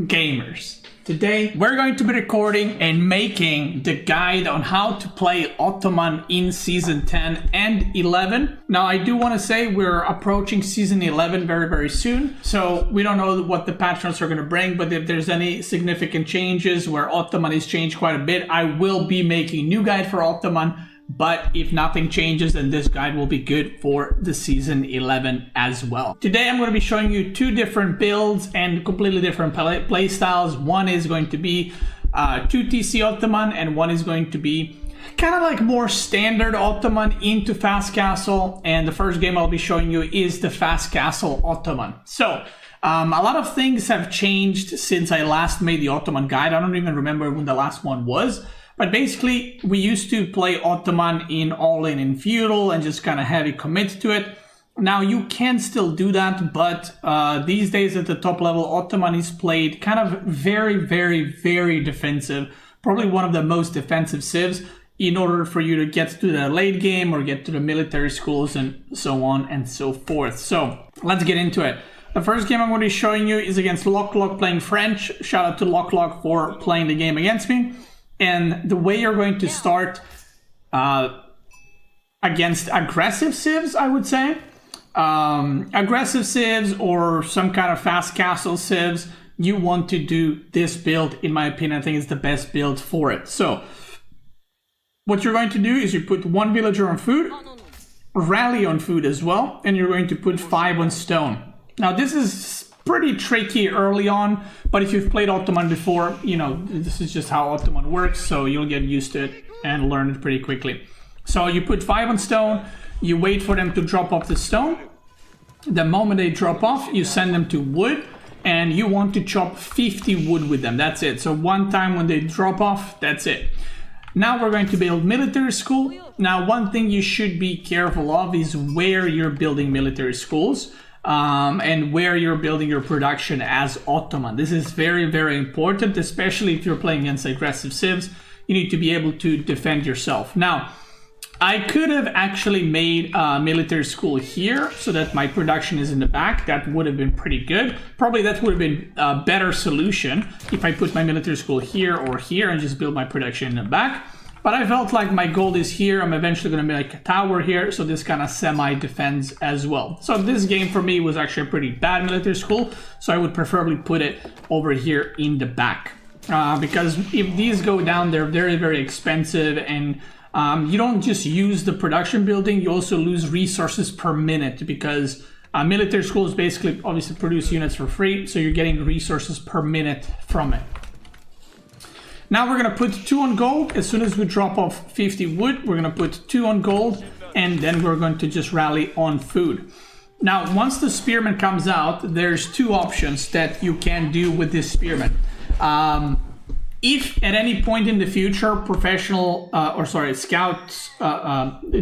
gamers. Today we're going to be recording and making the guide on how to play Ottoman in Season 10 and 11. Now I do want to say we're approaching Season 11 very soon, so we don't know what the patch notes are going to bring, but if there's any significant changes where Ottoman is changed quite a bit, I will be making a new guide for Ottoman. But if nothing changes, then this guide will be good for the Season 11 as well. Today I'm going to be showing you two different builds and completely different play styles. One is going to be 2TC Ottoman, and one is going to be kind of like more standard Ottoman into Fast Castle. And the first game I'll be showing you is the Fast Castle Ottoman. So a lot of things have changed since I last made the Ottoman guide. I don't even remember when the last one was. But basically, we used to play Ottoman in all-in and Feudal and just kind of heavy commit to it. Now, you can still do that, but these days at the top level, Ottoman is played kind of very defensive. Probably one of the most defensive civs in order for you to get to the late game or get to the military schools and so on and so forth. So, let's get into it. The first game I'm going to be showing you is against Lock playing French. Shout out to Lock for playing the game against me. And the way you're going to start against aggressive civs, I would say, aggressive civs or some kind of fast castle civs, you want to do this build. In my opinion, I think it's the best build for it. So what you're going to do is you put one villager on food, rally on food as well, and you're going to put 5 on stone. Now this is pretty tricky early on, but if you've played Ottoman before, you know, this is just how Ottoman works, so you'll get used to it and learn it pretty quickly. So you put 5 on stone, you wait for them to drop off the stone. The moment they drop off, you send them to wood, and you want to chop 50 wood with them. That's it. So one time when they drop off, that's it. Now we're going to build military school. Now one thing you should be careful of is where you're building military schools. And where you're building your production as Ottoman. This is very important, especially if you're playing against aggressive civs. You need to be able to defend yourself. Now, I could have actually made a military school here so that my production is in the back. That would have been pretty good. Probably that would have been a better solution if I put my military school here or here and just build my production in the back. But I felt like my gold is here. I'm eventually going to make a tower here, so this kind of semi-defends as well. So this game for me was actually a pretty bad military school, so I would preferably put it over here in the back. Because if these go down, they're very expensive, and you don't just use the production building, you also lose resources per minute, because military schools basically obviously produce units for free, so you're getting resources per minute from it. Now we're going to put 2 on gold. As soon as we drop off 50 wood, we're going to put 2 on gold, and then we're going to just rally on food. Now, once the Spearman comes out, there's 2 options that you can do with this Spearman. If at any point in the future, scouts,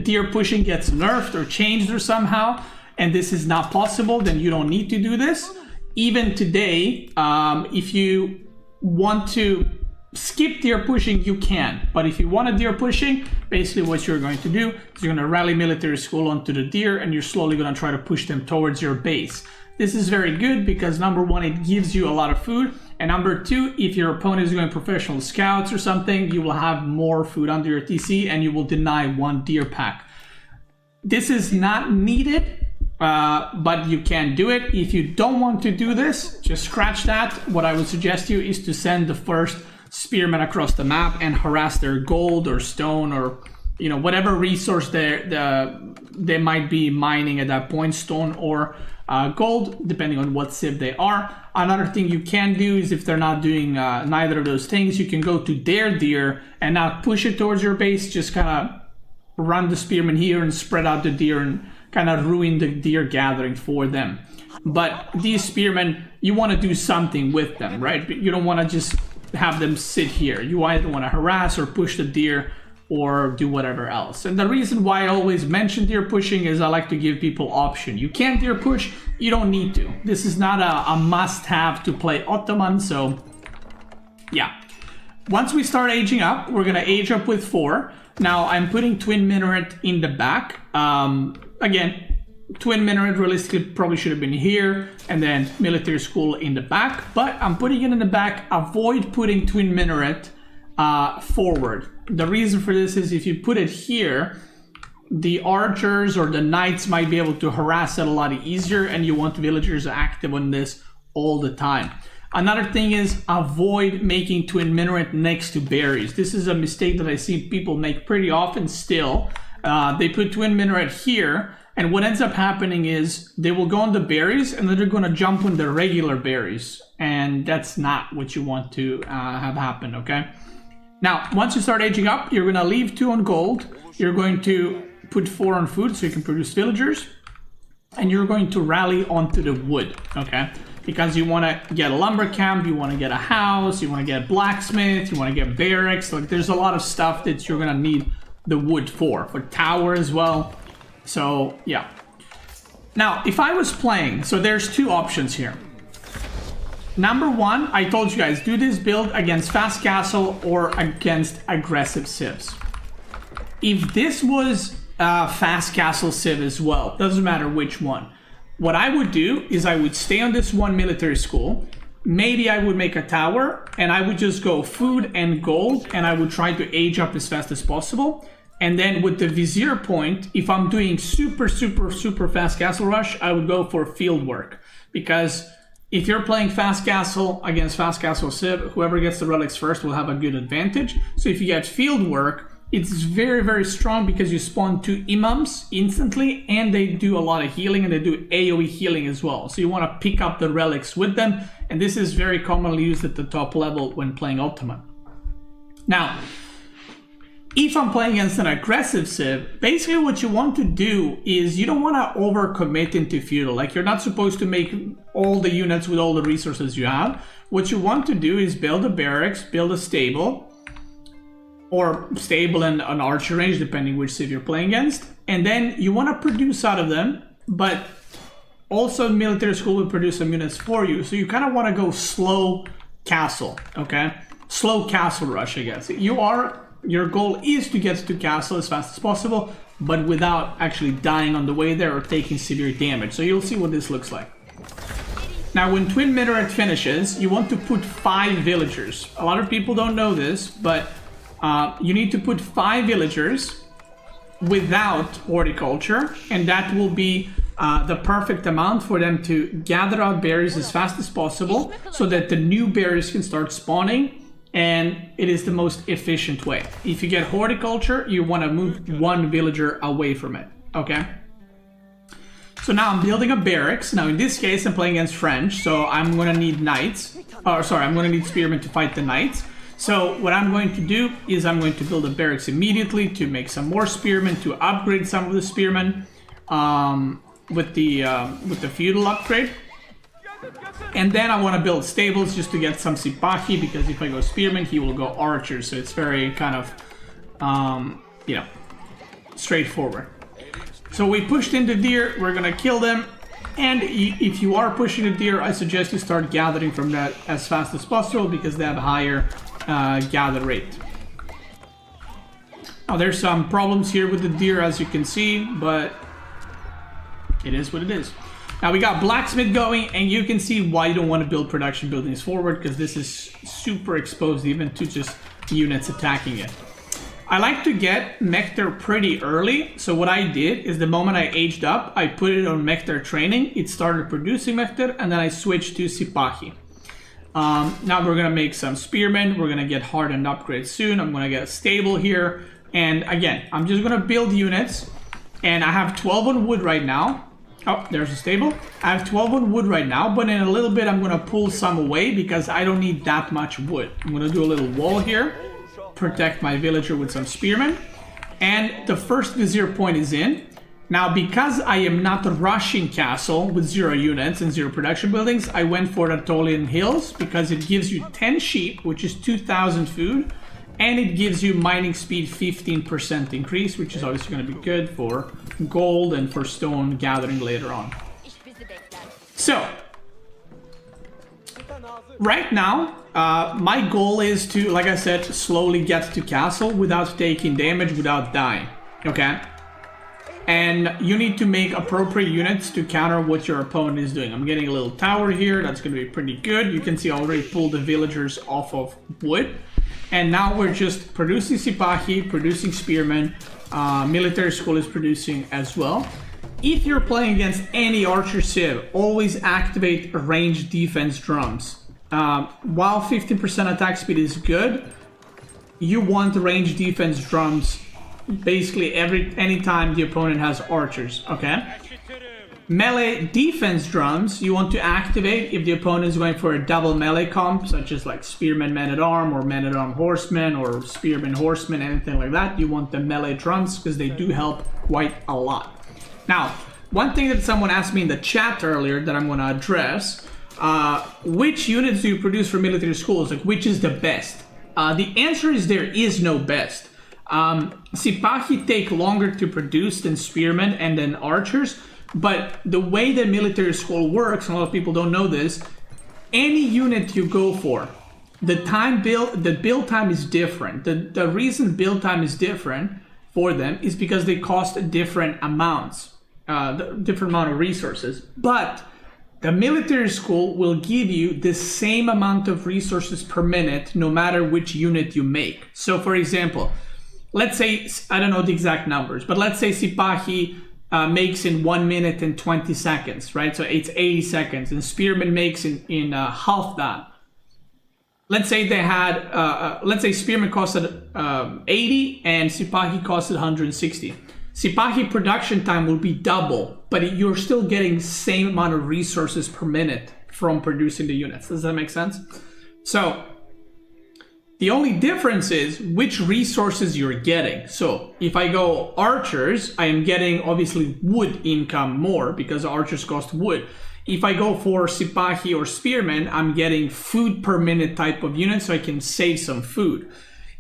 deer pushing gets nerfed or changed or somehow, and this is not possible, then you don't need to do this. Even today, if you want to skip deer pushing, you can, but if you want a deer pushing, basically what you're going to do is you're going to rally military school onto the deer, and you're slowly going to try to push them towards your base. This is very good because number 1, it gives you a lot of food, and number 2, if your opponent is going professional scouts or something, you will have more food under your TC and you will deny 1 deer pack. This is not needed, but you can do it. If you don't want to do this, just scratch that. What I would suggest you is to send the first Spearmen across the map and harass their gold or stone or, you know, whatever resource they might be mining at that point, stone or gold, depending on what civ they are. Another thing you can do is if they're not doing neither of those things, you can go to their deer and not push it towards your base, just kind of run the Spearmen here and spread out the deer and kind of ruin the deer gathering for them. But these Spearmen, you want to do something with them, right? You don't want to just have them sit here. You either want to harass or push the deer or do whatever else. And the reason why I always mention deer pushing is I like to give people option. You can deer push, you don't need to. This is not a must-have to play Ottoman, so yeah. Once we start aging up, we're gonna age up with 4. Now I'm putting twin minaret in the back. Again, Twin Minaret realistically probably should have been here, and then military school in the back, but I'm putting it in the back. Avoid putting Twin Minaret forward. The reason for this is if you put it here, the archers or the knights might be able to harass it a lot easier, and you want villagers active on this all the time. Another thing is avoid making Twin Minaret next to berries. This is a mistake that I see people make pretty often still. They put Twin Minaret here, and what ends up happening is they will go on the berries and then they're going to jump on the regular berries, and that's not what you want to have happen, okay? Now, once you start aging up, you're going to leave 2 on gold. You're going to put 4 on food so you can produce villagers, and you're going to rally onto the wood, okay? Because you want to get a lumber camp, you want to get a house, you want to get a blacksmith, you want to get barracks. Like, there's a lot of stuff that you're going to need the wood for tower as well. So, yeah. Now, if I was playing, so there's 2 options here. Number 1, I told you guys, do this build against fast castle or against aggressive civs. If this was fast castle civ as well, doesn't matter which one. What I would do is I would stay on this one military school. Maybe I would make a tower, and I would just go food and gold, and I would try to age up as fast as possible. And then with the Vizier point, if I'm doing super fast castle rush, I would go for Fieldwork. Because if you're playing fast castle against fast castle civ, whoever gets the relics first will have a good advantage. So if you get Fieldwork, it's very strong because you spawn 2 imams instantly, and they do a lot of healing, and they do AoE healing as well. So you want to pick up the relics with them, and this is very commonly used at the top level when playing Ottoman. Now, if I'm playing against an aggressive civ, basically what you want to do is you don't want to overcommit into feudal. Like, you're not supposed to make all the units with all the resources you have. What you want to do is build a barracks, build a stable, or stable and an archer range, depending which civ you're playing against. And then you want to produce out of them, but also military school will produce some units for you. So you kind of want to go slow castle, okay? Slow castle rush, I guess. Your goal is to get to castle as fast as possible, but without actually dying on the way there or taking severe damage. So you'll see what this looks like. Now, when Twin Minaret finishes, you want to put 5 villagers. A lot of people don't know this, but you need to put 5 villagers without horticulture, and that will be the perfect amount for them to gather out berries as fast as possible so that the new berries can start spawning, and it is the most efficient way. If you get horticulture, you want to move 1 villager away from it, okay? So now I'm building a barracks. Now in this case, I'm playing against French, so I'm going to need knights. I'm going to need spearmen to fight the knights. So what I'm going to do is I'm going to build a barracks immediately to make some more spearmen, to upgrade some of the spearmen with the feudal upgrade. And then I want to build stables just to get some Sipahi, because if I go spearman, he will go archer. So it's very kind of, straightforward. So we pushed into deer, we're going to kill them. And if you are pushing a deer, I suggest you start gathering from that as fast as possible, because they have a higher gather rate. Now there's some problems here with the deer, as you can see, but it is what it is. Now we got blacksmith going, and you can see why you don't want to build production buildings forward, because this is super exposed even to just units attacking it. I like to get Mehter pretty early, so what I did is the moment I aged up, I put it on Mehter training, it started producing Mehter, and then I switched to Sipahi. Now we're going to make some spearmen, we're going to get hardened upgrades soon, I'm going to get a stable here, and again, I'm just going to build units, and I have 12 on wood right now. Oh, there's a stable. I have 12 on wood right now, but in a little bit I'm going to pull some away because I don't need that much wood. I'm going to do a little wall here, protect my villager with some spearmen, and the first Vizier point is in. Now, because I am not rushing castle with 0 units and 0 production buildings, I went for Anatolian hills because it gives you 10 sheep, which is 2,000 food, and it gives you mining speed 15% increase, which is obviously going to be good for gold and for stone gathering later on. So, right now, my goal is to, like I said, slowly get to castle without taking damage, without dying, okay? and you need to make appropriate units to counter what your opponent is doing. I'm getting a little tower here. That's going to be pretty good. You can see I already pulled the villagers off of wood. And now we're just producing Sipahi, producing Spearmen. Military school is producing as well. If you're playing against any archer civ, always activate ranged defense drums. While 15% attack speed is good, you want ranged defense drums basically anytime the opponent has archers, okay? Melee defense drums you want to activate if the opponent is going for a double melee comp, such as like Spearman Man-at-Arm or Man-at-Arm Horseman or Spearman Horseman, anything like that. You want the melee drums because they do help quite a lot. Now, one thing that someone asked me in the chat earlier that I'm going to address, which units do you produce for military schools? Like, which is the best? The answer is there is no best. Sipahi take longer to produce than Spearmen and then archers, but the way the military school works, and a lot of people don't know this, any unit you go for, the build time is different. The reason build time is different for them is because they cost different amounts, different amount of resources. But the military school will give you the same amount of resources per minute, no matter which unit you make. So, for example, let's say, I don't know the exact numbers, but let's say Sipahi makes in 1 minute and 20 seconds, right? So it's 80 seconds, and Spearman makes in half that. Let's say they had, let's say Spearman costed 80 and Sipahi costed 160. Sipahi production time will be double, but you're still getting same amount of resources per minute from producing the units. Does that make sense? So the only difference is which resources you're getting. So if I go archers, I am getting obviously wood income more because archers cost wood. If I go for Sipahi or Spearmen, I'm getting food per minute type of unit, so I can save some food.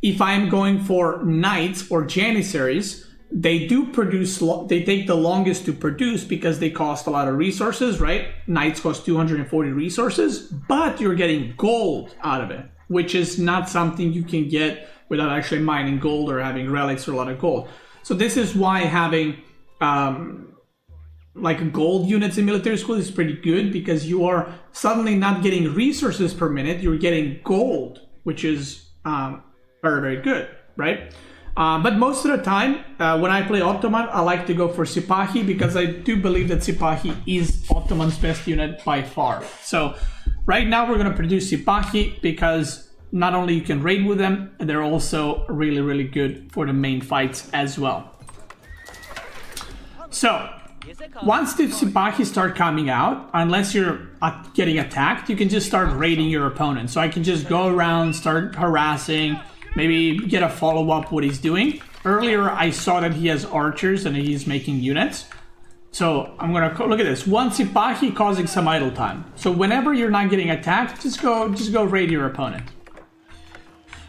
If I'm going for knights or janissaries, they do produce, they take the longest to produce because they cost a lot of resources, right? Knights cost 240 resources, but you're getting gold out of it, which is not something you can get without actually mining gold or having relics or a lot of gold. So this is why having like gold units in military school is pretty good, because you are suddenly not getting resources per minute, you're getting gold, which is very, very good, right? But most of the time, when I play Ottoman, I like to go for Sipahi because I do believe that Sipahi is Ottoman's best unit by far. So right now we're going to produce Sipahi because not only you can raid with them, they're also really, really good for the main fights as well. So once the Sipahi start coming out, unless you're getting attacked, you can just start raiding your opponent. So I can just go around, start harassing, maybe get a follow-up what he's doing. Earlier I saw that he has archers and he's making units. So I'm gonna look at this. One Sipahi causing some idle time. So whenever you're not getting attacked, just go raid your opponent.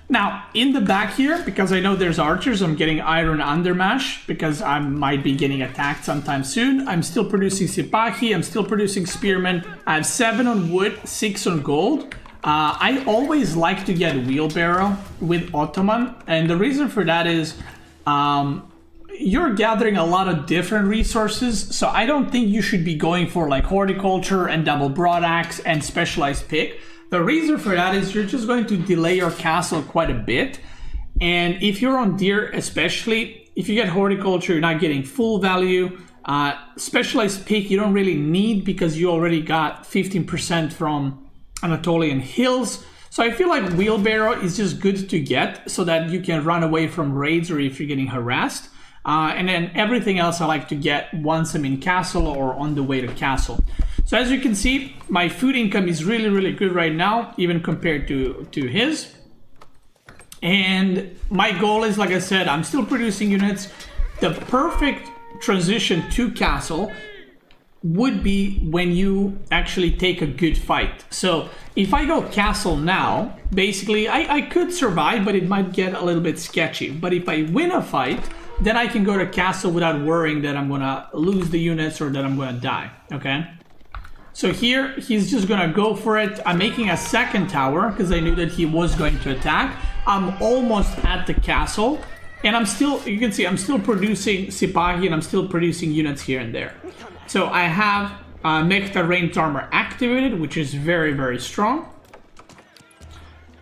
Now, in the back here, because I know there's archers, I'm getting iron undermash because I might be getting attacked sometime soon. I'm still producing Sipahi, I'm still producing Spearmen. I have 7 on wood, 6 on gold. I always like to get wheelbarrow with Ottoman, and the reason for that is you're gathering a lot of different resources, so I don't think you should be going for like horticulture and double broadaxe and specialized pick. The reason for that is you're just going to delay your castle quite a bit, and if you're on deer especially, if you get horticulture, you're not getting full value. Specialized pick you don't really need because you already got 15% from Anatolian hills. So I feel like wheelbarrow is just good to get so that you can run away from raids or if you're getting harassed. And then everything else I like to get once I'm in castle or on the way to castle. So as you can see, my food income is really, really good right now, even compared to his. And my goal is, like I said, I'm still producing units. The perfect transition to castle would be when you actually take a good fight. So if I go castle now, basically I could survive, but it might get a little bit sketchy. But if I win a fight, then I can go to castle without worrying that I'm gonna lose the units or that I'm gonna die, okay? So here, he's just gonna go for it. I'm making a second tower because I knew that he was going to attack. I'm almost at the castle. And I'm still, you can see, I'm still producing Sipahi and I'm still producing units here and there. So I have Mehter ranged armor activated, which is very, very strong.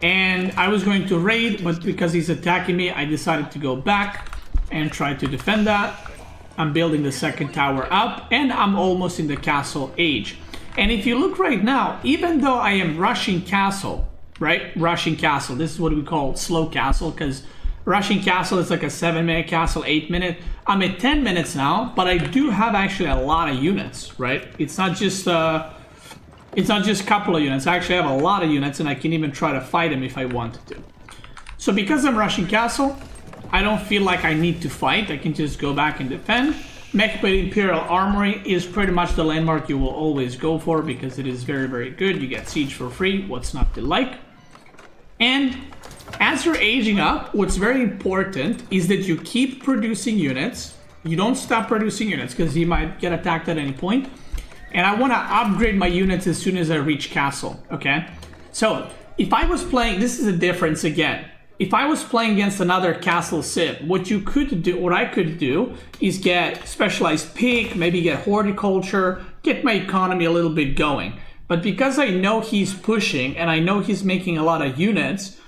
And I was going to raid, but because he's attacking me, I decided to go back and try to defend that. I'm building the second tower up, and I'm almost in the castle age. And if you look right now, even though I am rushing castle, right? Rushing castle, this is what we call slow castle, because rushing castle is like a 7-minute castle, 8-minute. I'm at 10 minutes now, but I do have actually a lot of units, right? It's not just a couple of units. I actually have a lot of units, and I can even try to fight them if I wanted to. So because I'm rushing castle, I don't feel like I need to fight. I can just go back and defend. Mehmed Imperial Armory is pretty much the landmark you will always go for because it is very, very good. You get siege for free. What's not to like? And as you're aging up, what's very important is that you keep producing units. You don't stop producing units because you might get attacked at any point. And I want to upgrade my units as soon as I reach castle, okay? So if I was playing, this is a difference again. If I was playing against another castle civ, what I could do is get specialized pig, maybe get horticulture, get my economy a little bit going. But because I know he's pushing and I know he's making a lot of units,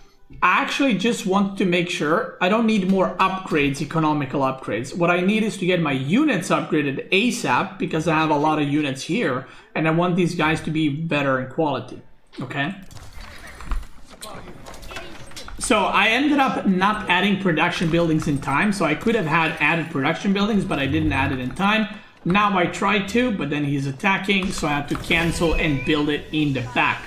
I actually just want to make sure I don't need more upgrades, economical upgrades. What I need is to get my units upgraded ASAP because I have a lot of units here and I want these guys to be better in quality, okay? So I ended up not adding production buildings in time, so I could have had added production buildings, but I didn't add it in time. Now I tried to, but then he's attacking, so I have to cancel and build it in the back.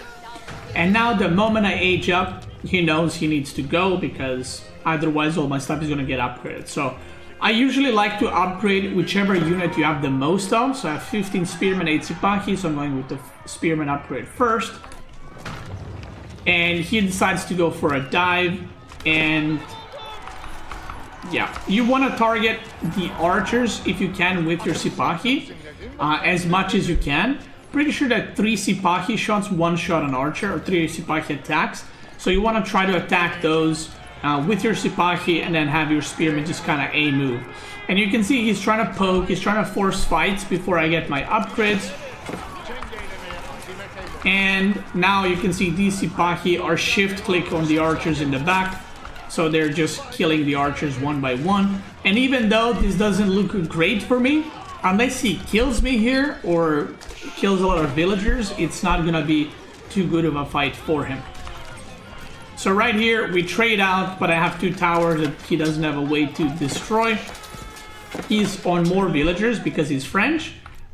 And now the moment I age up, he knows he needs to go because otherwise all my stuff is going to get upgraded. So I usually like to upgrade whichever unit you have the most of. So I have 15 Spearmen, 8 Sipahi, so I'm going with the Spearman upgrade first. And he decides to go for a dive, and yeah, you want to target the archers if you can with your Sipahi as much as you can. Pretty sure that 3 Sipahi shots one-shot an archer, or 3 Sipahi attacks. So you want to try to attack those with your Sipahi and then have your Spearman just kind of A-move. And you can see he's trying to poke, he's trying to force fights before I get my upgrades. And now you can see these Sipahi are shift-click on the archers in the back. So they're just killing the archers one by one. And even though this doesn't look great for me, unless he kills me here or kills a lot of villagers, it's not going to be too good of a fight for him. So right here, we trade out, but I have 2 towers that he doesn't have a way to destroy. He's on more villagers because he's French.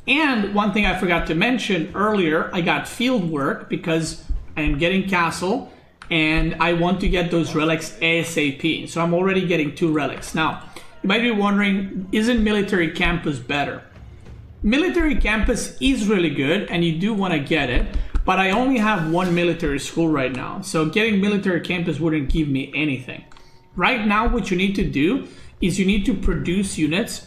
And one thing I forgot to mention earlier, I got Fieldwork because I am getting castle and I want to get those relics ASAP. So I'm already getting 2 relics. Now, you might be wondering, isn't military campus better? Military campus is really good and you do want to get it, but I only have 1 military school right now. So getting military campus wouldn't give me anything. Right now, what you need to do is you need to produce units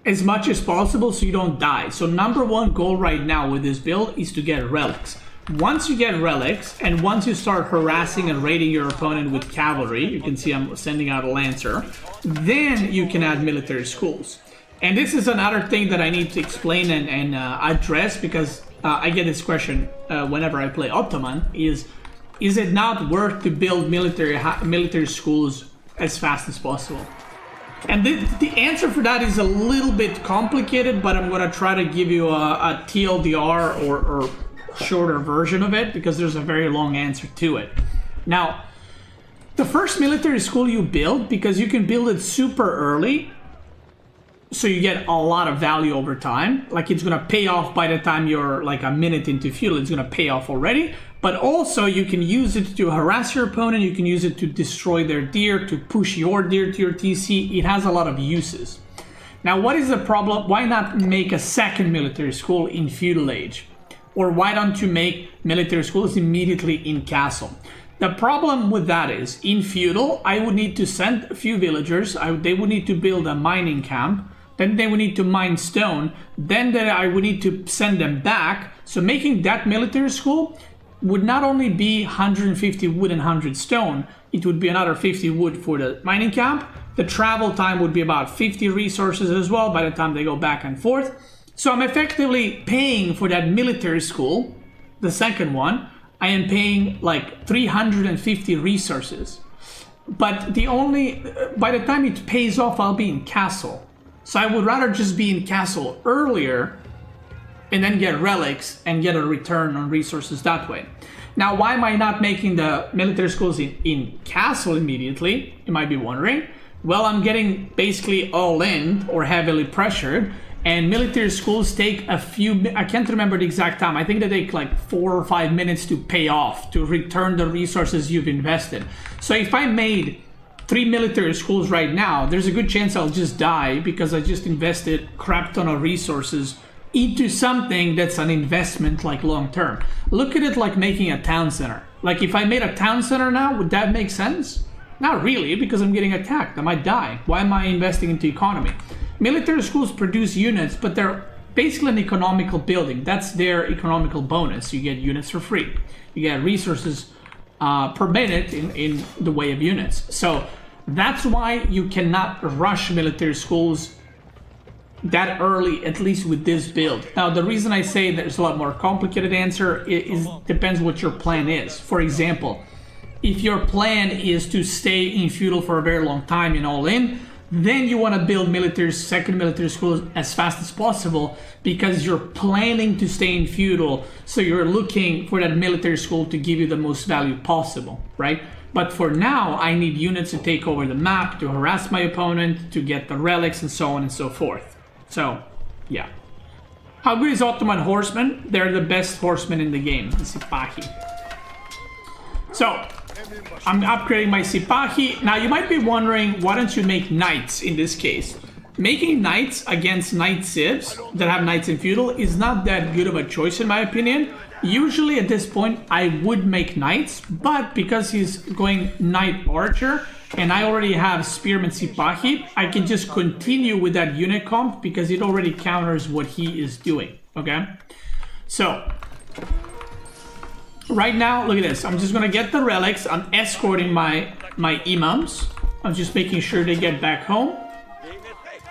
as much as possible so you don't die. So number 1 goal right now with this build is to get relics. Once you get relics, and once you start harassing and raiding your opponent with cavalry, you can see I'm sending out a lancer, then you can add military schools. And this is another thing that I need to explain and address because I get this question whenever I play Ottoman, is it not worth to build military schools as fast as possible? And the answer for that is a little bit complicated, but I'm going to try to give you a TLDR or shorter version of it because there's a very long answer to it. Now, the first military school you build, because you can build it super early, so you get a lot of value over time. Like it's going to pay off by the time you're like a minute into feudal, it's going to pay off already. But also you can use it to harass your opponent, you can use it to destroy their deer, to push your deer to your TC. It has a lot of uses. Now what is the problem? Why not make a second military school in feudal age? Or why don't you make military schools immediately in castle? The problem with that is, in feudal, I would need to send a few villagers, they would need to build a mining camp, then they would need to mine stone, then I would need to send them back. So making that military school would not only be 150 wood and 100 stone, it would be another 50 wood for the mining camp. The travel time would be about 50 resources as well by the time they go back and forth. So I'm effectively paying for that military school, the second one. I am paying like 350 resources. But by the time it pays off, I'll be in castle. So I would rather just be in castle earlier and then get relics and get a return on resources that way. Now, why am I not making the military schools in castle immediately? You might be wondering. Well, I'm getting basically all in or heavily pressured, and military schools take a few, I can't remember the exact time. I think they take like 4 or 5 minutes to pay off, to return the resources you've invested. So if I made 3 military schools right now, there's a good chance I'll just die because I just invested a crap ton of resources into something that's an investment like long term. Look at it like making a town center. Like if I made a town center now, would that make sense? Not really, because I'm getting attacked. I might die. Why am I investing into economy? Military schools produce units, but they're basically an economical building. That's their economical bonus. You get units for free. You get resources per minute in the way of units. So that's why you cannot rush military schools that early, at least with this build. Now, the reason I say there's a lot more complicated answer is depends what your plan is. For example, if your plan is to stay in feudal for a very long time and all in, then you want to build second military schools as fast as possible because you're planning to stay in feudal, so you're looking for that military school to give you the most value possible, right? But for now, I need units to take over the map, to harass my opponent, to get the relics, and so on and so forth. So, yeah. How good is Ottoman horsemen? They're the best horsemen in the game, the Sipahi. So, I'm upgrading my Sipahi. Now, you might be wondering, why don't you make knights in this case? Making knights against knight civs that have knights in feudal is not that good of a choice in my opinion. Usually at this point, I would make knights, but because he's going knight archer, and I already have Spearman Sipahi, I can just continue with that unit comp because it already counters what he is doing, okay? So, right now, look at this. I'm just gonna get the relics. I'm escorting my imams. I'm just making sure they get back home.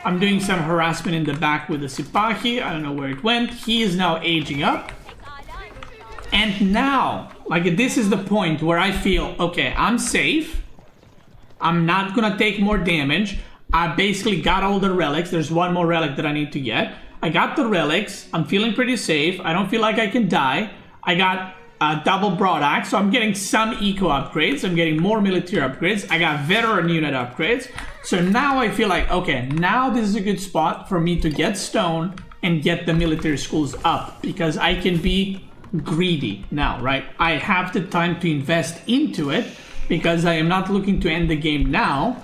I'm doing some harassment in the back with the Sipahi. I don't know where it went. He is now aging up. And now, like this is the point where I feel, okay, I'm safe. I'm not gonna take more damage. I basically got all the relics. There's one more relic that I need to get. I got the relics. I'm feeling pretty safe. I don't feel like I can die. I got a double broadaxe, so I'm getting some eco upgrades. I'm getting more military upgrades. I got veteran unit upgrades. So now I feel like, okay, now this is a good spot for me to get stone and get the military schools up because I can be greedy now, right? I have the time to invest into it because I am not looking to end the game now.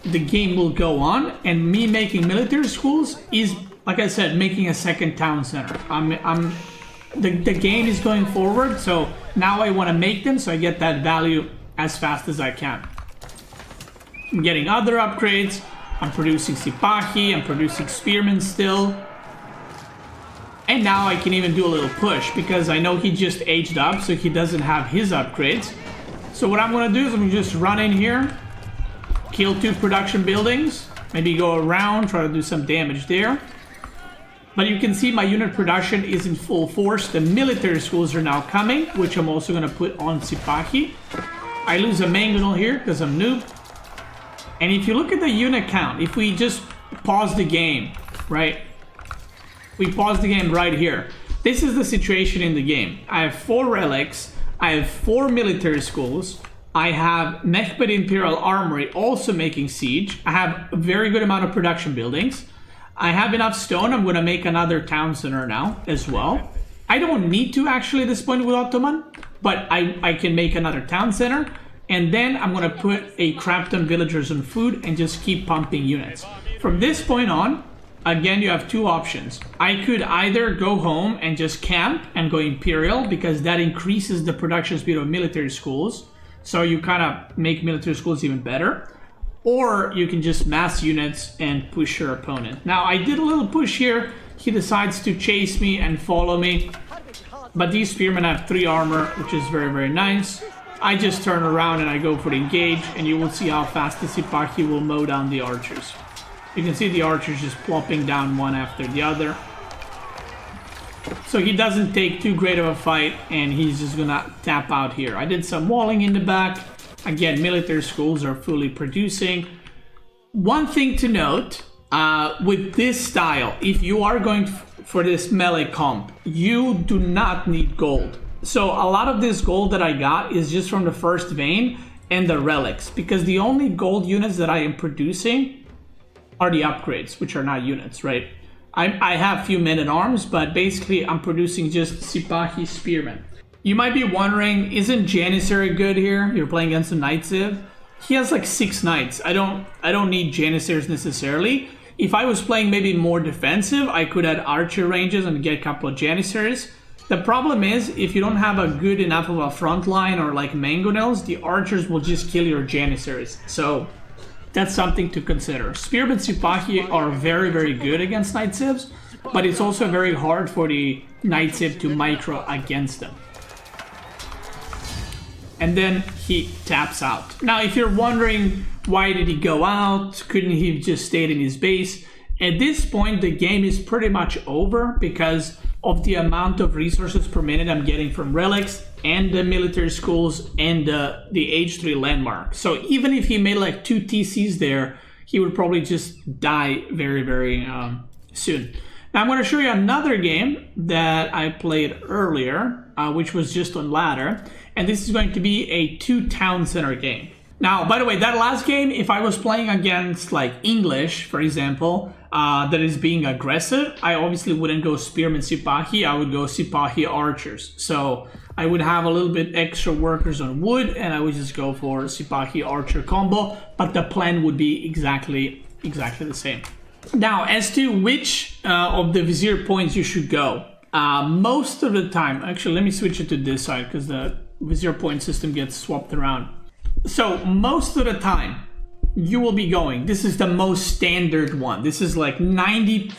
The game will go on, and me making military schools is, like I said, making a second town center. The game is going forward, so now I want to make them so I get that value as fast as I can. I'm getting other upgrades. I'm producing Sipahi, I'm producing Spearmen still. And now I can even do a little push because I know he just aged up, so he doesn't have his upgrades. So what I'm going to do is I'm going to just run in here, kill 2 production buildings, maybe go around, try to do some damage there. But you can see my unit production is in full force. The military schools are now coming, which I'm also going to put on Sipahi. I lose a mangonel here because I'm noob. And if you look at the unit count, if we just pause the game, right? We pause the game right here. This is the situation in the game. I have 4 relics. I have 4 military schools. I have Mehmed Imperial Armory also making siege. I have a very good amount of production buildings. I have enough stone. I'm going to make another town center now as well. I don't need to actually at this point with Ottoman, but I can make another town center. And then I'm going to put a crap ton villagers on food and just keep pumping units. From this point on, again, you have 2 options. I could either go home and just camp and go Imperial because that increases the production speed of military schools. So you kind of make military schools even better. Or you can just mass units and push your opponent. Now, I did a little push here. He decides to chase me and follow me. But these spearmen have 3 armor, which is very, very nice. I just turn around and I go for the engage, and you will see how fast the Sipahi will mow down the archers. You can see the archers just plopping down one after the other. So he doesn't take too great of a fight, and he's just gonna tap out here. I did some walling in the back. Again, military schools are fully producing. One thing to note, with this style, if you are going for this melee comp, you do not need gold. So a lot of this gold that I got is just from the first vein and the relics, because the only gold units that I am producing are the upgrades, which are not units, right? I have few men-at-arms, but basically I'm producing just Sipahi Spearmen. You might be wondering, isn't Janissary good here? You're playing against a Knight Civ. He has like 6 knights. I don't need Janissaries necessarily. If I was playing maybe more defensive, I could add archer ranges and get a couple of Janissaries. The problem is, if you don't have a good enough of a front line or like mangonels, the archers will just kill your Janissaries. So that's something to consider. Spearmen Sipahi are very, very good against Knight Civs, but it's also very hard for the Knight Civ to micro against them. And then he taps out. Now, if you're wondering, why did he go out? Couldn't he have just stayed in his base? At this point, the game is pretty much over because of the amount of resources per minute I'm getting from Relics and the military schools and the H3 landmark. So even if he made like 2 TCs there, he would probably just die very, very soon. Now I'm going to show you another game that I played earlier, which was just on ladder. And this is going to be a 2 town center game. Now, by the way, that last game, if I was playing against like English, for example, that is being aggressive, I obviously wouldn't go Spearman Sipahi, I would go Sipahi Archers. So I would have a little bit extra workers on wood, and I would just go for Sipahi Archer combo, but the plan would be exactly the same. Now, as to which of the Vizier points you should go, most of the time, actually let me switch it to this side because the Vizier point system gets swapped around. So most of the time you will be going, this is the most standard one. This is like 95%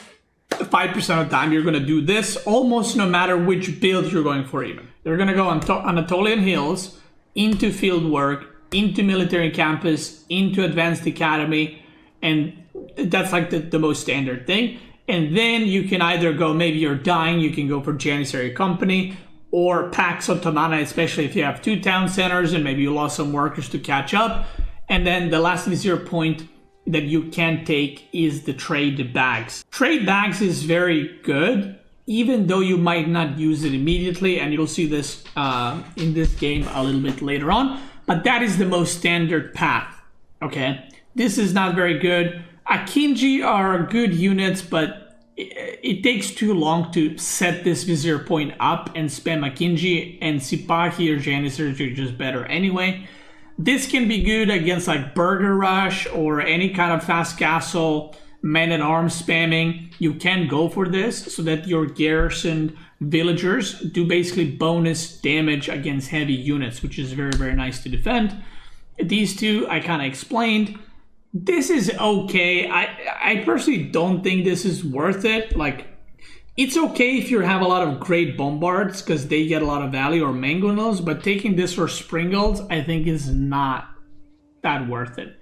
of the time you're going to do this almost no matter which build you're going for even. You're going to go on Anatolian hills, into Fieldwork, into military campus, into advanced academy, and that's like the most standard thing. And then you can either go, maybe you're dying, you can go for Janissary Company, or Pax Ottoman, especially if you have 2 town centers and maybe you lost some workers to catch up. And then the last Vizier point that you can take is the trade bags. Trade bags is very good, even though you might not use it immediately, and you'll see this in this game a little bit later on, but that is the most standard path, okay? This is not very good. Akinji are good units, but it takes too long to set this Vizier point up and spam Akinji, and Sipahi or Janissaries are just better anyway. This can be good against like Burger Rush or any kind of fast castle, man-at-arms spamming. You can go for this so that your garrisoned villagers do basically bonus damage against heavy units, which is very, very nice to defend. These two I kind of explained. This is okay. I personally don't think this is worth it. Like, it's okay if you have a lot of great bombards because they get a lot of value, or mangonels, but taking this for Springalds I think is not that worth it.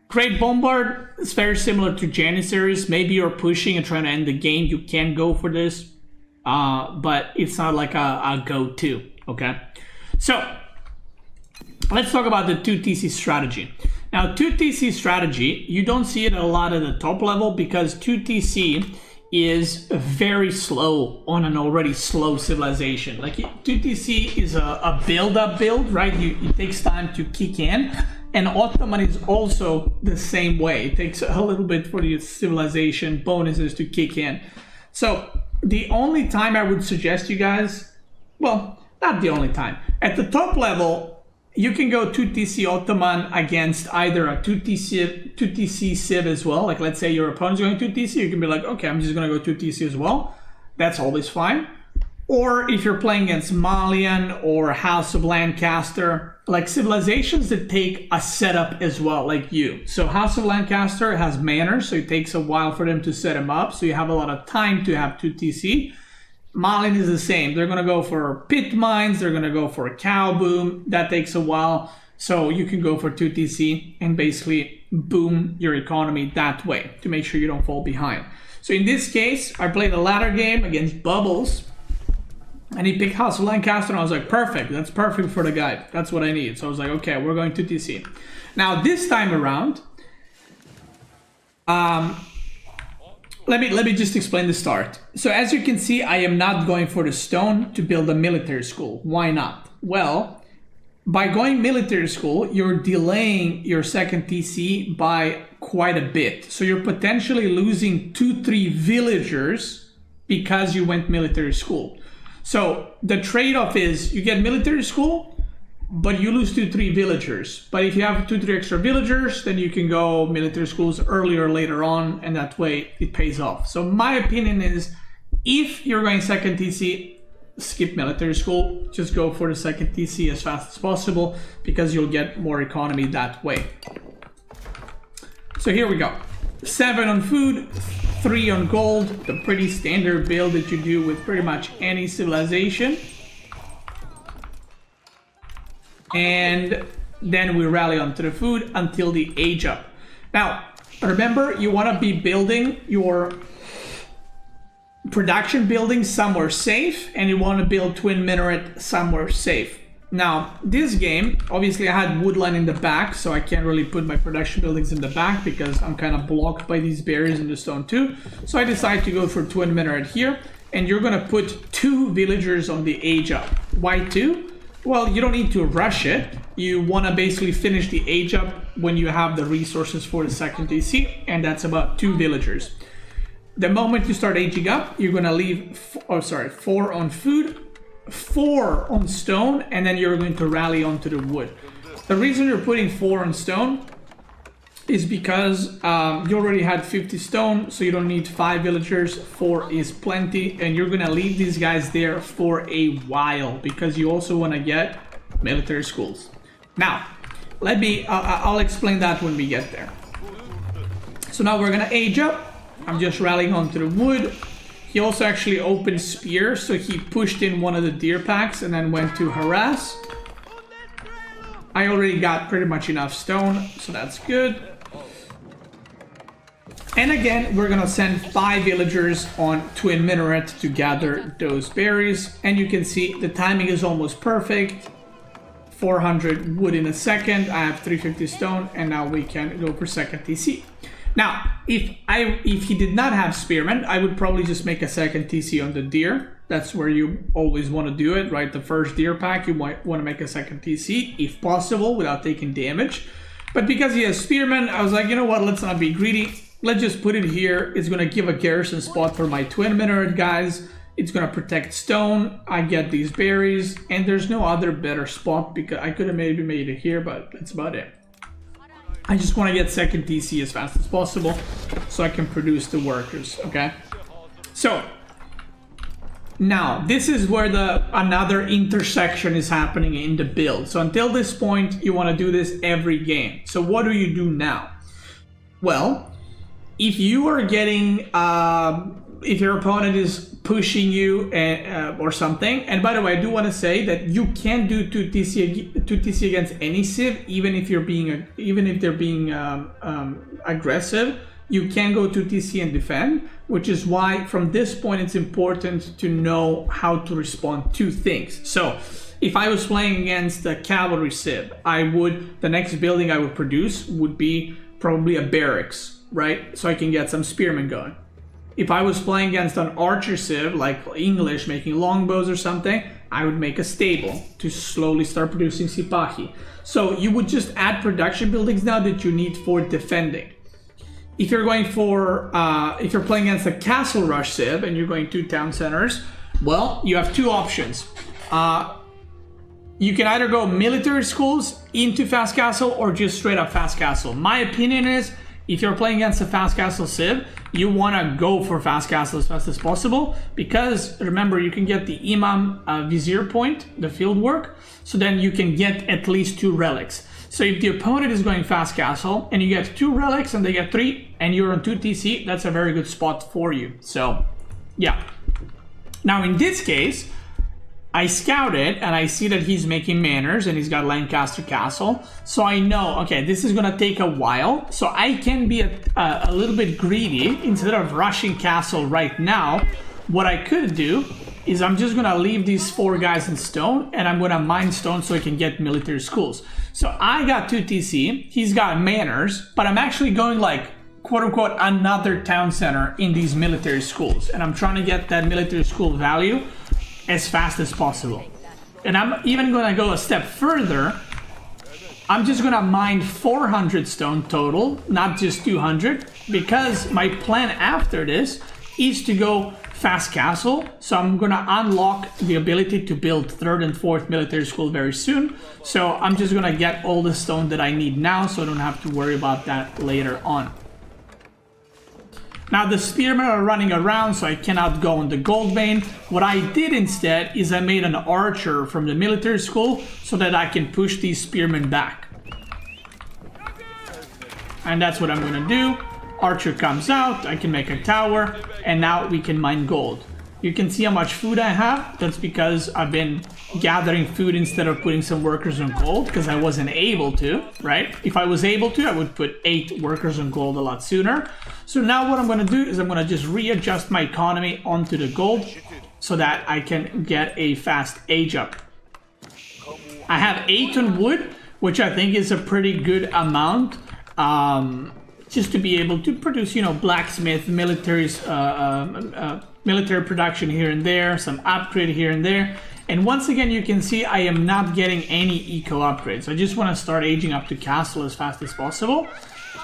Great bombard is very similar to Janissaries. Maybe you're pushing and trying to end the game, you can go for this, but it's not like a go-to, okay? So let's talk about the 2TC strategy. Now, 2TC strategy, you don't see it a lot at the top level because 2TC is very slow on an already slow civilization. Like, 2TC is a build-up build, right? It takes time to kick in. And Ottoman is also the same way. It takes a little bit for the civilization bonuses to kick in. So the only time I would suggest you guys, well, not the only time. At the top level, you can go 2TC Ottoman against either a 2TC Civ as well. Like, let's say your opponent's going 2TC, you can be like, okay, I'm just going to go 2TC as well. That's always fine. Or if you're playing against Malian or House of Lancaster, like civilizations that take a setup as well, like you. So House of Lancaster has manors, so it takes a while for them to set them up. So you have a lot of time to have 2TC. Malin is the same. They're going to go for pit mines. They're going to go for a cow boom. That takes a while. So you can go for 2 TC and basically boom your economy that way to make sure you don't fall behind. So in this case, I played a ladder game against Bubbles. And he picked House of Lancaster, and I was like, perfect. That's perfect for the guy. That's what I need. So I was like, okay, we're going to TC. Now, this time around, let me just explain the start. So as you can see, I am not going for the stone to build a military school. Why not? Well, by going military school, you're delaying your second TC by quite a bit. So you're potentially losing 2-3 villagers because you went military school. So the trade-off is you get military school, but you lose 2-3 villagers. But if you have 2-3 extra villagers, then you can go military schools earlier later on, and that way it pays off. So my opinion is, if you're going second TC, skip military school. Just go for the second TC as fast as possible, because you'll get more economy that way. So here we go. 7 on food, 3 on gold, the pretty standard build that you do with pretty much any civilization. And then we rally onto the food until the age up. Now, remember, you want to be building your production building somewhere safe, and you want to build twin minaret somewhere safe. Now, this game, obviously I had woodline in the back, so I can't really put my production buildings in the back because I'm kind of blocked by these barriers in the stone too. So I decided to go for twin minaret here, and you're going to put 2 villagers on the age up. Why 2? Well, you don't need to rush it. You want to basically finish the age up when you have the resources for the second TC, and that's about 2 villagers. The moment you start aging up, you're going to leave 4 on food, 4 on stone, and then you're going to rally onto the wood. The reason you're putting 4 on stone is because you already had 50 stone, so you don't need 5 villagers. 4 is plenty, and you're gonna leave these guys there for a while because you also want to get military schools. Now, I'll explain that when we get there. So now we're gonna age up. I'm just rallying onto the wood. He also actually opened spear, so he pushed in one of the deer packs and then went to harass. I already got pretty much enough stone, so that's good. And again, we're gonna send 5 villagers on twin minaret to gather those berries. And you can see the timing is almost perfect. 400 wood in a second. I have 350 stone, and now we can go for second TC. Now, if he did not have Spearman, I would probably just make a second TC on the deer. That's where you always want to do it, right? The first deer pack, you might want to make a second TC, if possible, without taking damage. But because he has Spearman, I was like, you know what, let's not be greedy. Let's just put it here. It's going to give a garrison spot for my twin minaret guys. It's going to protect stone. I get these berries, and there's no other better spot because I could have maybe made it here, but that's about it. I just want to get second TC as fast as possible so I can produce the workers, okay? So, now, this is where another intersection is happening in the build. So until this point, you want to do this every game. So what do you do now? Well, if you are getting, if your opponent is pushing you or something, and by the way, I do want to say that you can do 2 TC against any civ, even if they're being aggressive. You can go to TC and defend, which is why from this point it's important to know how to respond to things. So if I was playing against a cavalry civ, the next building I would produce would be probably a barracks, right? So I can get some spearmen going. If I was playing against an archer civ, like English, making longbows or something, I would make a stable to slowly start producing Sipahi. So you would just add production buildings now that you need for defending. If you're going for, if you're playing against a castle rush civ and you're going 2 town centers, well, you have 2 options. You can either go military schools into fast castle or just straight up fast castle. My opinion is, if you're playing against a fast castle civ, you want to go for fast castle as fast as possible, because remember, you can get the Imam Vizier point, the Fieldwork, so then you can get at least 2 relics. So if the opponent is going fast castle and you get 2 relics and they get 3 and you're on 2 TC, that's a very good spot for you. So yeah, Now in this case, I scout it and I see that he's making manors and he's got Lancaster Castle. So I know, okay, this is gonna take a while. So I can be a little bit greedy. Instead of rushing castle right now, what I could do is I'm just gonna leave these 4 guys in stone and I'm gonna mine stone so I can get military schools. So I got 2 TC, he's got manors, but I'm actually going like, quote unquote, another town center in these military schools. And I'm trying to get that military school value as fast as possible. And I'm even gonna go a step further. I'm just gonna mine 400 stone total, not just 200, because my plan after this is to go fast castle. So I'm gonna unlock the ability to build 3rd and 4th military school very soon. So I'm just gonna get all the stone that I need now so I don't have to worry about that later on. Now the spearmen are running around, so I cannot go on the gold vein. What I did instead is I made an archer from the military school so that I can push these spearmen back. And that's what I'm gonna do. Archer comes out, I can make a tower, and now we can mine gold. You can see how much food I have. That's because I've been gathering food instead of putting some workers on gold, because I wasn't able to, right? If I was able to, I would put 8 workers on gold a lot sooner. So now what I'm going to do is I'm going to just readjust my economy onto the gold so that I can get a fast age up. I have 8 on wood, which I think is a pretty good amount, just to be able to produce, you know, blacksmith, military production here and there, some upgrade here and there. And once again, you can see I am not getting any eco upgrades. I just want to start aging up to castle as fast as possible.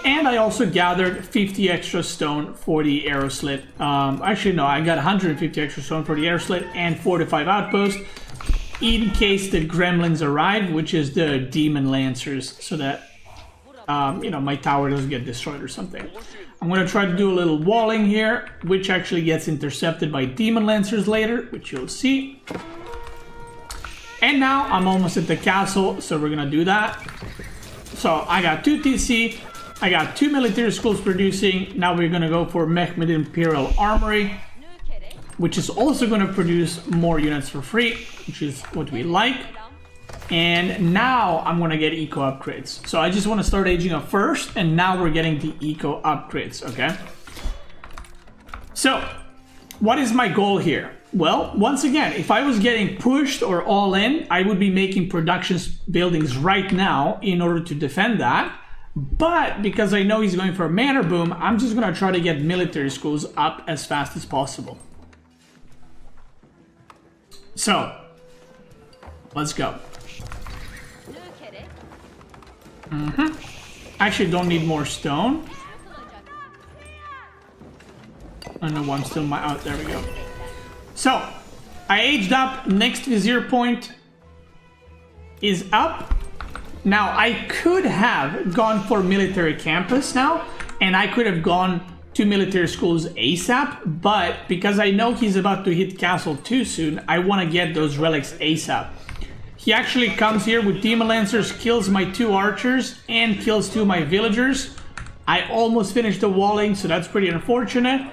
And I also gathered 50 extra stone for the arrow slit. Actually, no, I got 150 extra stone for the arrow slit and 45 outposts in case the gremlins arrive, which is the demon lancers, so that you know, my tower doesn't get destroyed or something. I'm going to try to do a little walling here, which actually gets intercepted by demon lancers later, which you'll see. And now I'm almost at the castle, so we're going to do that. So I got 2 TC, I got 2 military schools producing. Now we're going to go for Mehmed Imperial Armory, which is also going to produce more units for free, which is what we like. And now I'm going to get eco upgrades. So I just want to start aging up first, and now we're getting the eco upgrades, okay? So what is my goal here? Well, once again, if I was getting pushed or all in, I would be making production buildings right now in order to defend that. But because I know he's going for a manor boom, I'm just going to try to get military schools up as fast as possible. So, let's go. Actually, don't need more stone. Oh no, I'm still there we go. So, I aged up. Next Vizier point is up. Now, I could have gone for military campus now, and I could have gone to military schools ASAP, but because I know he's about to hit castle too soon, I want to get those relics ASAP. He actually comes here with demon lancers, kills my 2 archers, and kills 2 of my villagers. I almost finished the walling, so that's pretty unfortunate.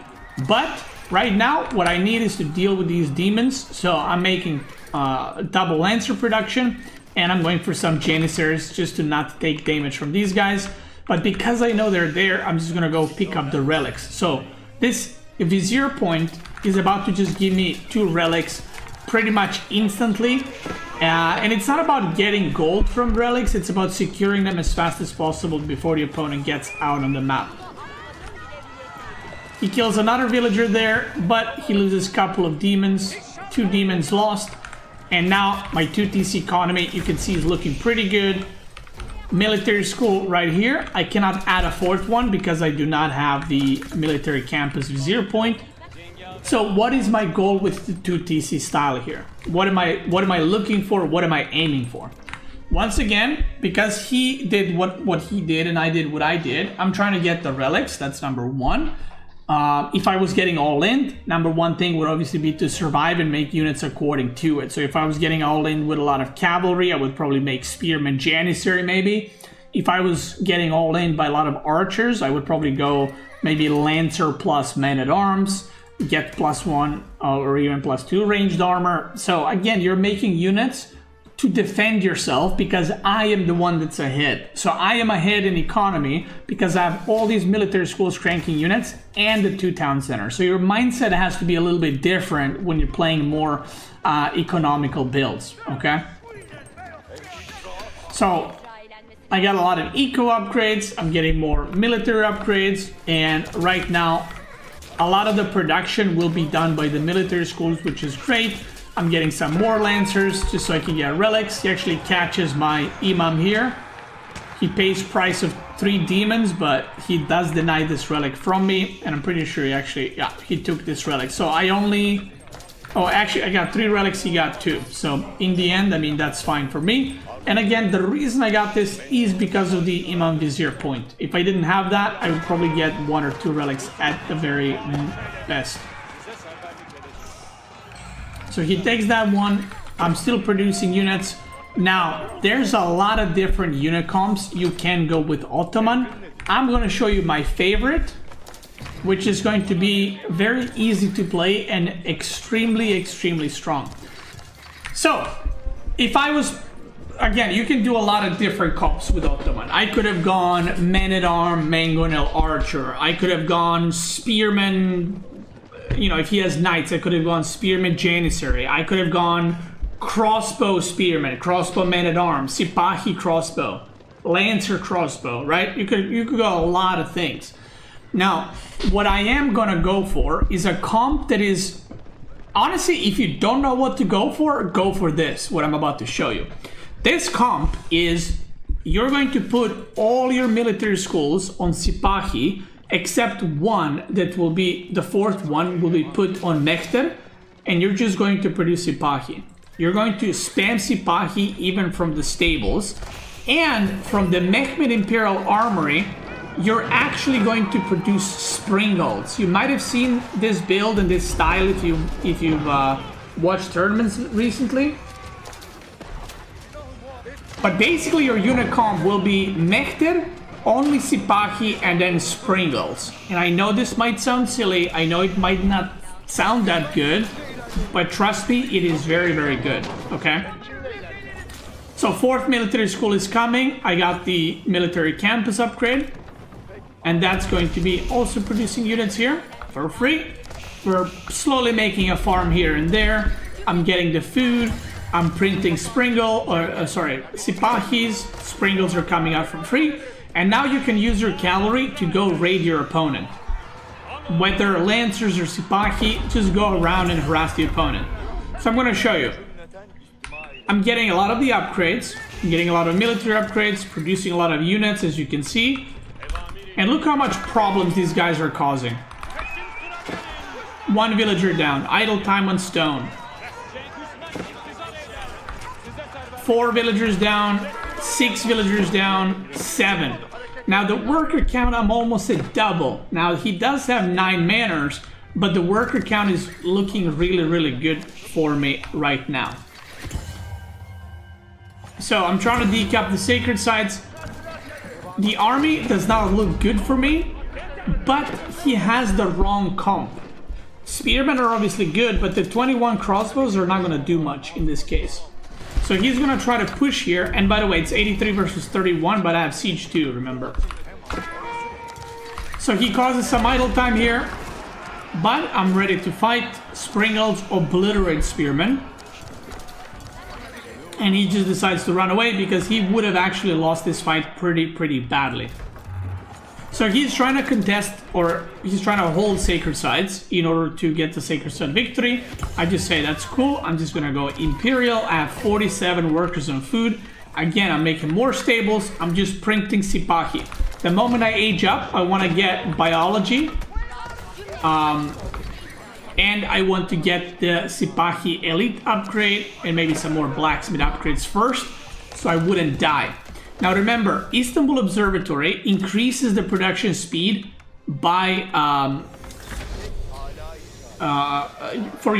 But right now, what I need is to deal with these demons. So I'm making double lancer production, and I'm going for some janissaries just to not take damage from these guys. But because I know they're there, I'm just gonna go pick up the relics. So this Vizier point is about to just give me 2 relics pretty much instantly. And it's not about getting gold from relics, it's about securing them as fast as possible before the opponent gets out on the map. He kills another villager there, but he loses a couple of demons. 2 demons lost. And now my 2 TC economy, you can see, is looking pretty good. Military school right here. I cannot add a 4th one because I do not have the military campus Vizier point. So what is my goal with the 2 TC style here? What am I looking for? What am I aiming for? Once again, because he did what he did and I did what I did, I'm trying to get the relics. That's number 1. If I was getting all in, number 1 thing would obviously be to survive and make units according to it. So if I was getting all in with a lot of cavalry, I would probably make Spearman Janissary maybe. If I was getting all in by a lot of archers, I would probably go maybe Lancer plus Men-at-Arms. get +1 or even +2 ranged armor. So again, you're making units to defend yourself because I am the one that's ahead. So I am ahead in economy because I have all these military schools cranking units and the 2 town centers. So your mindset has to be a little bit different when you're playing more economical builds, okay? So I got a lot of eco upgrades, I'm getting more military upgrades, and right now a lot of the production will be done by the military schools, which is great. I'm getting some more lancers just so I can get relics. He actually catches my imam here. He pays price of 3 demons, but he does deny this relic from me, and I'm pretty sure he actually, yeah, he took this relic. So I only, oh, actually I got 3 relics, he got 2. So in the end, I mean, that's fine for me. And again, the reason I got this is because of the Imam Vizier point. If I didn't have that, I would probably get 1 or 2 relics at the very best. So he takes that one. I'm still producing units. Now, there's a lot of different unit comps you can go with Ottoman. I'm going to show you my favorite, which is going to be very easy to play and extremely, extremely strong. So, if I was... Again, you can do a lot of different comps with Ottoman. I could have gone Man-at-Arm, Mangonel, Archer. I could have gone Spearman, you know, if he has Knights, I could have gone Spearman, Janissary. I could have gone Crossbow Spearman, Crossbow Man-at-Arm, Sipahi Crossbow, Lancer Crossbow, right? You could go a lot of things. Now, what I am gonna go for is a comp that is... Honestly, if you don't know what to go for this, what I'm about to show you. This comp is, you're going to put all your military schools on Sipahi, except one that will be, the 4th one will be put on Mehter, and you're just going to produce Sipahi. You're going to spam Sipahi even from the stables, and from the Mehmed Imperial Armory, you're actually going to produce Springalds. You might have seen this build and this style if you've watched tournaments recently. But basically your unit comp will be Mehter, only Sipahi, and then Springalds. And I know this might sound silly, I know it might not sound that good, but trust me, it is very, very good, okay? So 4th military school is coming. I got the military campus upgrade, and that's going to be also producing units here for free. We're slowly making a farm here and there. I'm getting the food. I'm printing Springald, or Sipahis. Springalds are coming out for free. And now you can use your cavalry to go raid your opponent. Whether Lancers or Sipahi, just go around and harass the opponent. So I'm going to show you. I'm getting a lot of the upgrades. I'm getting a lot of military upgrades, producing a lot of units, as you can see. And look how much problems these guys are causing. 1 villager down. Idle time on stone. 4 villagers down, 6 villagers down, 7. Now the worker count, I'm almost at double. Now he does have 9 manors, but the worker count is looking really, really good for me right now. So I'm trying to decap the sacred sites. The army does not look good for me, but he has the wrong comp. Spearmen are obviously good, but the 21 crossbows are not going to do much in this case. So he's going to try to push here. And by the way, it's 83 versus 31, but I have siege 2, remember. So he causes some idle time here. But I'm ready to fight. Springalds obliterate Spearman. And he just decides to run away because he would have actually lost this fight pretty badly. So he's trying to contest, or he's trying to hold sacred sites in order to get the sacred site victory. I just say that's cool. I'm just gonna go Imperial. I have 47 workers on food. Again, I'm making more stables. I'm just printing Sipahi. The moment I age up, I want to get biology. And I want to get the Sipahi elite upgrade and maybe some more blacksmith upgrades first, so I wouldn't die. Now remember, Istanbul Observatory increases the production speed by for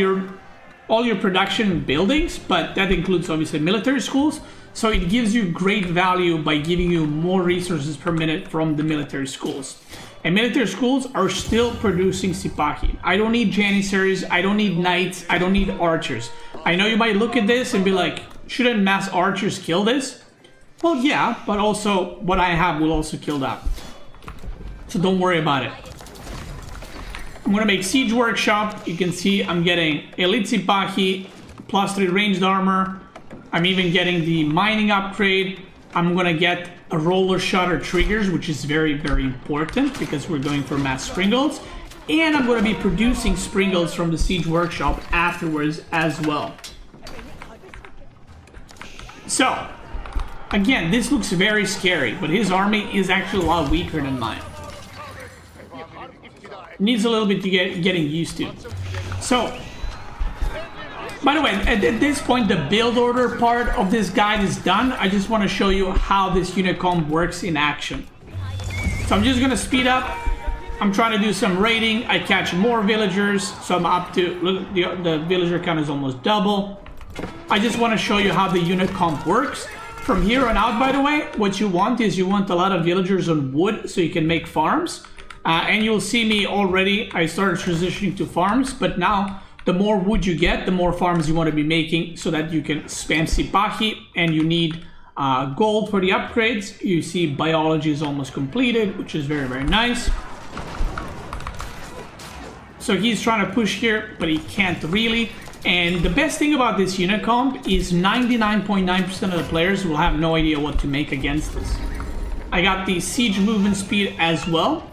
all your production buildings, but that includes obviously military schools. So it gives you great value by giving you more resources per minute from the military schools. And military schools are still producing Sipahi. I don't need Janissaries, I don't need knights, I don't need archers. I know you might look at this and be like, shouldn't mass archers kill this? Well, yeah, but also what I have will also kill that. So don't worry about it. I'm gonna make Siege Workshop. You can see I'm getting Elite Sipahi, +3 ranged armor. I'm even getting the mining upgrade. I'm gonna get a roller shutter triggers, which is very, very important because we're going for mass Springalds. And I'm gonna be producing Springalds from the Siege Workshop afterwards as well. So, again, this looks very scary, but his army is actually a lot weaker than mine. Needs a little bit to getting used to. So, by the way, at this point, the build order part of this guide is done. I just want to show you how this unit comp works in action. So I'm just going to speed up. I'm trying to do some raiding. I catch more villagers, so I'm up to, look, the villager count is almost double. I just want to show you how the unit comp works. From here on out, by the way, what you want is you want a lot of villagers on wood so you can make farms. And you'll see me already, I started transitioning to farms, but now the more wood you get, the more farms you want to be making so that you can spam Sipahi, and you need gold for the upgrades. You see biology is almost completed, which is very, very nice. So he's trying to push here, but he can't really. And the best thing about this unit comp is 99.9% of the players will have no idea what to make against this. I got the siege movement speed as well.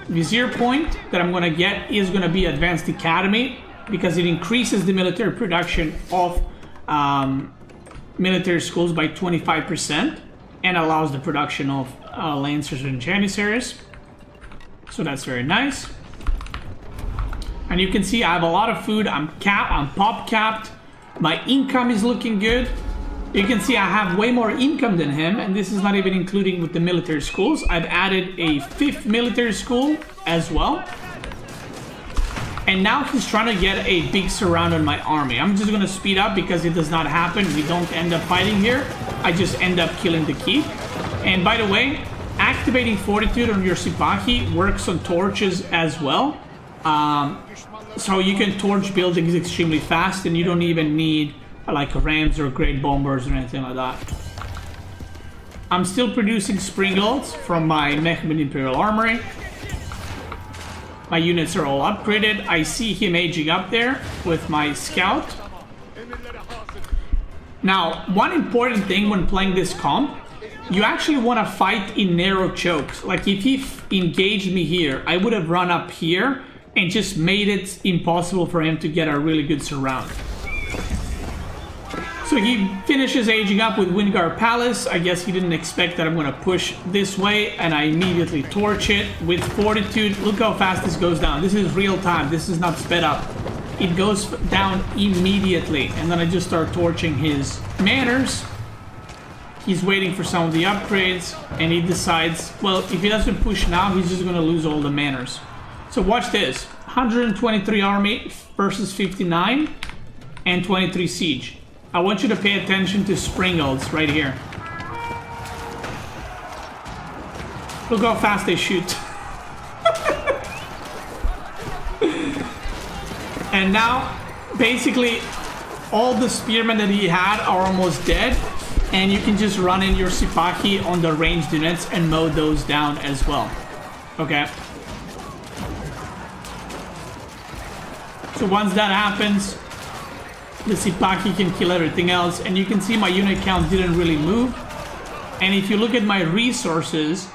Vizier point that I'm going to get is going to be Advanced Academy because it increases the military production of military schools by 25% and allows the production of Lancers and Janissaries. So that's very nice. And you can see I have a lot of food. I'm pop capped. My income is looking good. You can see I have way more income than him, and this is not even including with the military schools. I've added a 5th military school as well. And now he's trying to get a big surround on my army. I'm just going to speed up because it does not happen. We don't end up fighting here. I just end up killing the keep. And by the way, activating Fortitude on your Sipahi works on torches as well. So you can torch buildings extremely fast, and you don't even need like rams or great bombers or anything like that. I'm still producing Springalds from my Mehmed Imperial Armory. My units are all upgraded. I see him aging up there with my scout. Now, one important thing when playing this comp, you actually want to fight in narrow chokes. Like if he engaged me here, I would have run up here and just made it impossible for him to get a really good surround. So he finishes aging up with Windgar Palace. I guess he didn't expect that I'm going to push this way, and I immediately torch it with Fortitude. Look how fast this goes down. This is real time. This is not sped up. It goes down immediately, and then I just start torching his manors. He's waiting for some of the upgrades, and he decides, well, if he doesn't push now, he's just going to lose all the manors. So watch this. 123 army versus 59 and 23 siege. I want you to pay attention to Springalds right here. Look how fast they shoot. And now, basically, all the spearmen that he had are almost dead. And you can just run in your Sipahi on the ranged units and mow those down as well. Okay. So once that happens, the Sipahi can kill everything else, and you can see my unit count didn't really move. And if you look at my resources,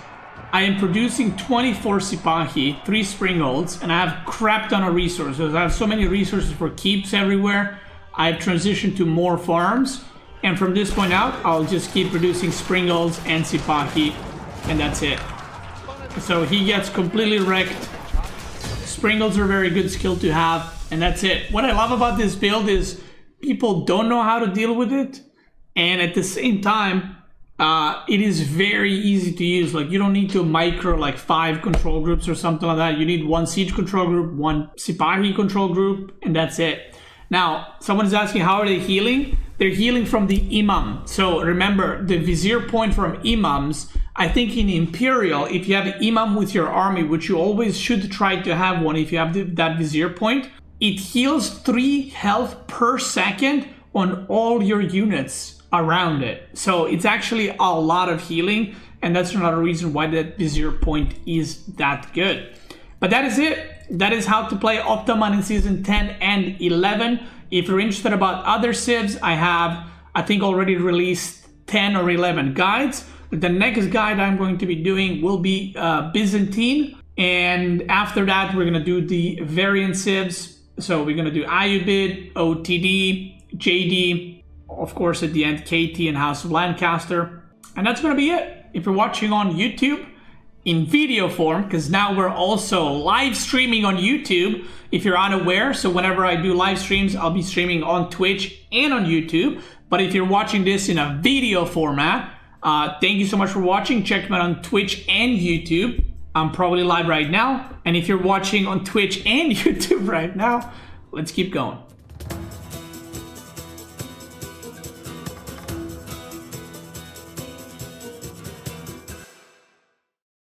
I am producing 24 Sipahi, 3 Springalds, and I have crap ton of resources. I have so many resources for keeps everywhere. I've transitioned to more farms, and from this point out, I'll just keep producing Springalds and Sipahi, and that's it. So he gets completely wrecked. Springalds are a very good skill to have, and that's it. What I love about this build is people don't know how to deal with it, and at the same time, it is very easy to use. Like, you don't need to micro like 5 control groups or something like that. You need 1 siege control group, 1 Sipahi control group, and that's it. Now, someone is asking, how are they healing? They're healing from the imam. So remember, the vizier point from imams I think in Imperial, if you have Imam with your army, which you always should try to have one if you have that Vizier point, it heals 3 health per second on all your units around it. So it's actually a lot of healing, and that's another reason why that Vizier point is that good. But that is it. That is how to play Ottoman in Season 10 and 11. If you're interested about other civs, I have, I think, already released 10 or 11 guides. The next guide I'm going to be doing will be Byzantine. And after that, we're going to do the variant civs. So we're going to do Ayubid, OTD, JD, of course, at the end, KT and House of Lancaster. And that's going to be it. If you're watching on YouTube, in video form, because now we're also live streaming on YouTube, if you're unaware. So whenever I do live streams, I'll be streaming on Twitch and on YouTube. But if you're watching this in a video format, thank you so much for watching. Check me out on Twitch and YouTube. I'm probably live right now. And if you're watching on Twitch and YouTube right now, let's keep going.